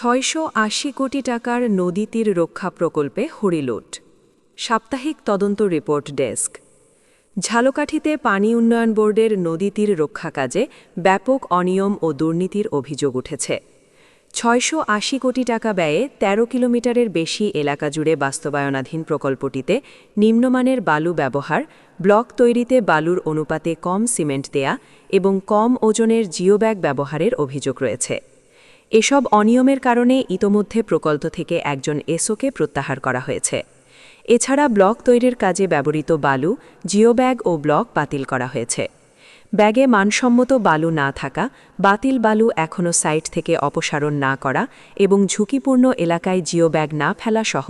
৬৮০ কোটি টাকার নদী তীর রক্ষা প্রকল্পে হরিলুট। সাপ্তাহিক তদন্ত রিপোর্ট ডেস্ক। ঝালকাঠিতে পানি উন্নয়ন বোর্ডের নদী তীর রক্ষা কাজে ব্যাপক অনিয়ম ও দুর্নীতির অভিযোগ উঠেছে। ৬৮০ কোটি টাকা ব্যয়ে ১৩ কিলোমিটারের বেশি এলাকা জুড়ে বাস্তবায়নাধীন প্রকল্পটিতে নিম্নমানের বালু ব্যবহার, ব্লক তৈরিতে বালুর অনুপাতে কম সিমেন্ট দেয়া এবং কম ওজনের জিওব্যাগ ব্যবহারের অভিযোগ রয়েছে। এসব অনিয়মের কারণে ইতোমধ্যে প্রকল্প থেকে একজন এসওকে প্রত্যাহার করা হয়েছে। এছাড়া ব্লক তৈরির কাজে ব্যবহৃত বালু, জিওব্যাগ ও ব্লক বাতিল করা হয়েছে। ব্যাগে মানসম্মত বালু না থাকা, বাতিল বালু এখনও সাইট থেকে অপসারণ না করা এবং ঝুঁকিপূর্ণ এলাকায় জিওব্যাগ না ফেলা সহ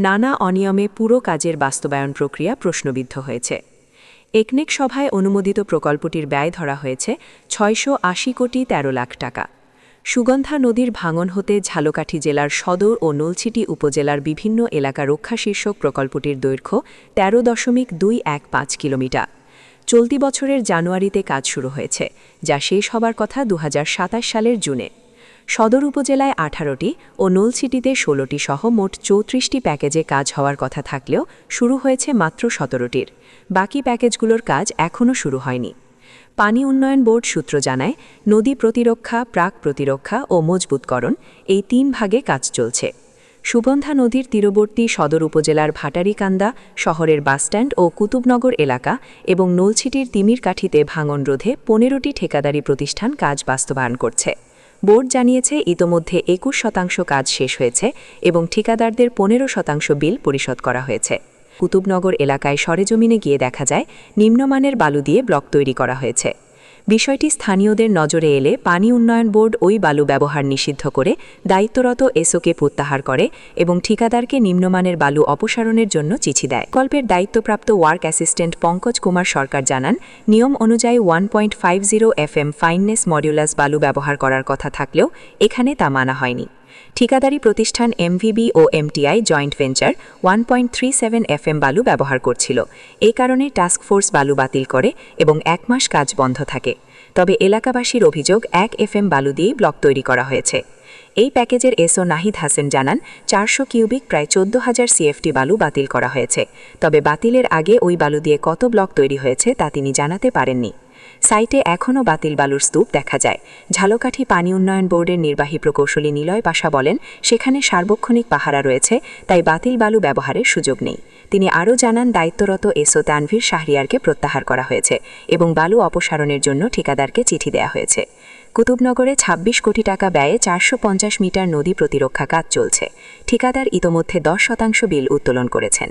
নানা অনিয়মে পুরো কাজের বাস্তবায়ন প্রক্রিয়া প্রশ্নবিদ্ধ হয়েছে। একনেক সভায় অনুমোদিত প্রকল্পটির ব্যয় ধরা হয়েছে ৬৮০ কোটি ১৩ লাখ টাকা। সুগন্ধা নদীর ভাঙন হতে ঝালকাঠি জেলার সদর ও নলছিটি উপজেলার বিভিন্ন এলাকা রক্ষা শীর্ষক প্রকল্পটির দৈর্ঘ্য ১৩.215 কিলোমিটার। চলতি বছরের জানুয়ারিতে কাজ শুরু হয়েছে, যা শেষ হবার কথা ২০২৭ সালের জুনে। সদর উপজেলায় ১৮টি ও নলছিটিতে ১৬টি সহ মোট ৩৪টি প্যাকেজে কাজ হওয়ার কথা থাকলেও শুরু হয়েছে মাত্র ১৭টির। বাকি প্যাকেজগুলোর কাজ এখনও শুরু হয়নি। পানি উন্নয়ন বোর্ড সূত্র জানায়, নদী প্রতিরক্ষা, প্রাক প্রতিরক্ষা ও মজবুতকরণ এই ৩ ভাগে কাজ চলছে। সুগন্ধা নদীর তীরবর্তী সদর উপজেলার ভাটারিকান্দা, শহরের বাসস্ট্যান্ড ও কুতুবনগর এলাকা এবং নলছিটির তিমিরকাঠিতে ভাঙন রোধে ১৫টি ঠিকাদারি প্রতিষ্ঠান কাজ বাস্তবায়ন করছে। বোর্ড জানিয়েছে, ইতোমধ্যে ২১% কাজ শেষ হয়েছে এবং ঠিকাদারদের ১৫% বিল পরিশোধ করা হয়েছে। কুতুবনগর এলাকায় সরেজমিনে গিয়ে দেখা যায়, নিম্নমানের বালু দিয়ে ব্লক তৈরি করা হয়েছে। বিষয়টি স্থানীয়দের নজরে এলে পানি উন্নয়ন বোর্ড ওই বালু ব্যবহার নিষিদ্ধ করে দায়িত্বরত এসওকে প্রত্যাহার করে এবং ঠিকাদারকে নিম্নমানের বালু অপসারণের জন্য চিঠি দেয়। প্রকল্পের দায়িত্বপ্রাপ্ত ওয়ার্ক অ্যাসিস্ট্যান্ট পঙ্কজ কুমার সরকার জানান, নিয়ম অনুযায়ী 1.50 FM ফাইননেস মডিউলাস বালু ব্যবহার করার কথা থাকলেও এখানে তা মানা হয়নি। ঠিকাদারি প্রতিষ্ঠান এমভিবি ও এমটিআই জয়েন্ট ভেঞ্চার 1.37 FM বালু ব্যবহার করছিল। এই কারণে টাস্কফোর্স বালু বাতিল করে এবং ১ মাস কাজ বন্ধ থাকে। তবে এলাকাবাসীর অভিযোগ ১ FM বালু দিয়েই ব্লক তৈরি করা হয়েছে। এই প্যাকেজের এসও নাহিদ হাসান জানান, ৪০০ কিউবিক প্রায় ১৪,০০০ CFT বালু বাতিল করা হয়েছে। তবে বাতিলের আগে ওই বালু দিয়ে কত ব্লক তৈরি হয়েছে তা তিনি জানাতে পারেননি। সাইটে এখনও বাতিল বালুর স্তূপ দেখা যায়। ঝালকাঠি পানি উন্নয়ন বোর্ডের নির্বাহী প্রকৌশলী নিলয় পাশা বলেন, সেখানে সার্বক্ষণিক পাহারা রয়েছে, তাই বাতিল বালু ব্যবহারের সুযোগ নেই। তিনি আরও জানান, দায়িত্বরত এসও তানভীর শাহরিয়ারকে প্রত্যাহার করা হয়েছে এবং বালু অপসারণের জন্য ঠিকাদারকে চিঠি দেয়া হয়েছে। কুতুবনগরে ২৬ কোটি টাকা ব্যয়ে ৪৫০ মিটার নদী প্রতিরক্ষা কাজ চলছে। ঠিকাদার ইতোমধ্যে ১০% বিল উত্তোলন করেছেন।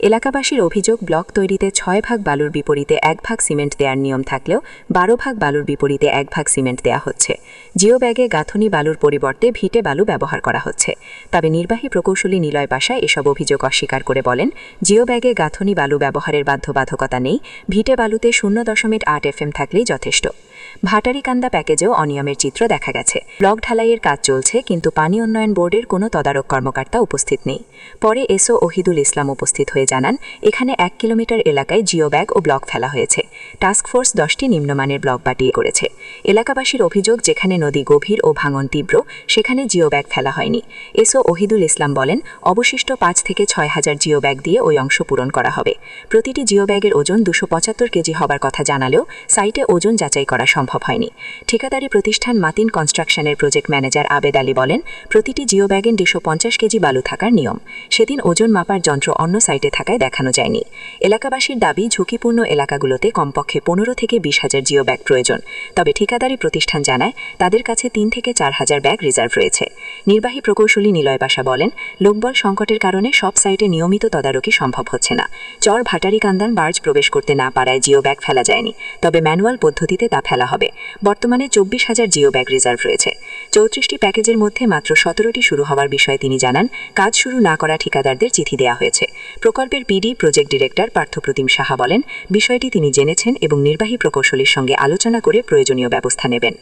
এলাকাবাসীর অভিযোগ, ব্লক তৈরিতে ৬ ভাগ বালুর বিপরীতে ১ ভাগ সিমেন্ট দেওয়ার নিয়ম থাকলেও ১২ ভাগ বালুর বিপরীতে ১ ভাগ সিমেন্ট দেওয়া হচ্ছে। জিওব্যাগে গাঁথনি বালুর পরিবর্তে ভিটে বালু ব্যবহার করা হচ্ছে। তবে নির্বাহী প্রকৌশলী নিলয় পাশা এসব অভিযোগ অস্বীকার করে বলেন, জিওব্যাগে গাঁথনি বালু ব্যবহারের বাধ্যবাধকতা নেই, ভিটে বালুতে ০.৮ FM থাকলেই যথেষ্ট। ভাটারিকান্দা প্যাকেজেও অনিয়মের চিত্র দেখা গেছে। ব্লক ঢালাইয়ের কাজ চলছে, কিন্তু পানি উন্নয়ন বোর্ডের কোনো তদারক কর্মকর্তা উপস্থিত নেই। পরে এসও ওহিদুল ইসলাম উপস্থিত হয়ে জানান, এখানে ১ কিলোমিটার এলাকায় জিওব্যাগ ও ব্লক ফেলা হয়েছে। টাস্কফোর্স 10টি নিম্নমানের ব্লক বাটিয়ে করেছে। এলাকাবাসীর অভিযোগ, যেখানে নদী গভীর ও ভাঙন তীব্র সেখানে জিওব্যাগ ফেলা হয়নি। এসও ওহিদুল ইসলাম বলেন, অবশিষ্ট ৫ থেকে ৬,০০০ জিওব্যাগ দিয়ে ওই অংশ পূরণ করা হবে। প্রতিটি জিওব্যাগের ওজন ২৭৫ কেজি হবার কথা জানালেও সাইটে ওজন যাচাই করা সম্ভব হয়নি। ঠিকাদারি প্রতিষ্ঠান মাতিন কনস্ট্রাকশনের প্রজেক্ট ম্যানেজার আবেদ আলী বলেন, প্রতিটি জিওব্যাগে ২৫০ কেজি বালু থাকার নিয়ম। সেদিন ওজন মাপার যন্ত্র অন্য সাইটে থাকায় দেখানো যায়নি। এলাকাবাসীর দাবি, ঝুঁকিপূর্ণ এলাকাগুলোতে কমপক্ষে ১৫ থেকে ২০,০০০ জিওব্যাগ প্রয়োজন। তবে ঠিকাদারি প্রতিষ্ঠান জানায়, তাদের কাছে ৩ থেকে ৪,০০০ ব্যাগ রিজার্ভ রয়েছে। নির্বাহী প্রকৌশলী নিলয় পাশা বলেন, লোকবল সংকটের কারণে সব সাইটে নিয়মিত তদারকি সম্ভব হচ্ছে না। চর ভাটারিকান্দান বার্জ প্রবেশ করতে না পারায় জিওব্যাগ ফেলা যায়নি, তবে ম্যানুয়াল পদ্ধতিতে তা ফেলা হবে। বর্তমানে ২৪,০০০ জিওব্যাগ রিজার্ভ রয়েছে। ৩৪টি প্যাকেজের মধ্যে মাত্র ১৭টি শুরু হওয়ার বিষয়ে তিনি জানান, কাজ শুরু না করা ঠিকাদারদের চিঠি দেওয়া হয়েছে। প্রকল্পের PD project director Parthapratim Saha বলেন, বিষয়টি তিনি জেনেছেন এবং নির্বাহী প্রকৌশলীর সঙ্গে আলোচনা করে প্রয়োজনীয় ব্যবস্থা নেবেন।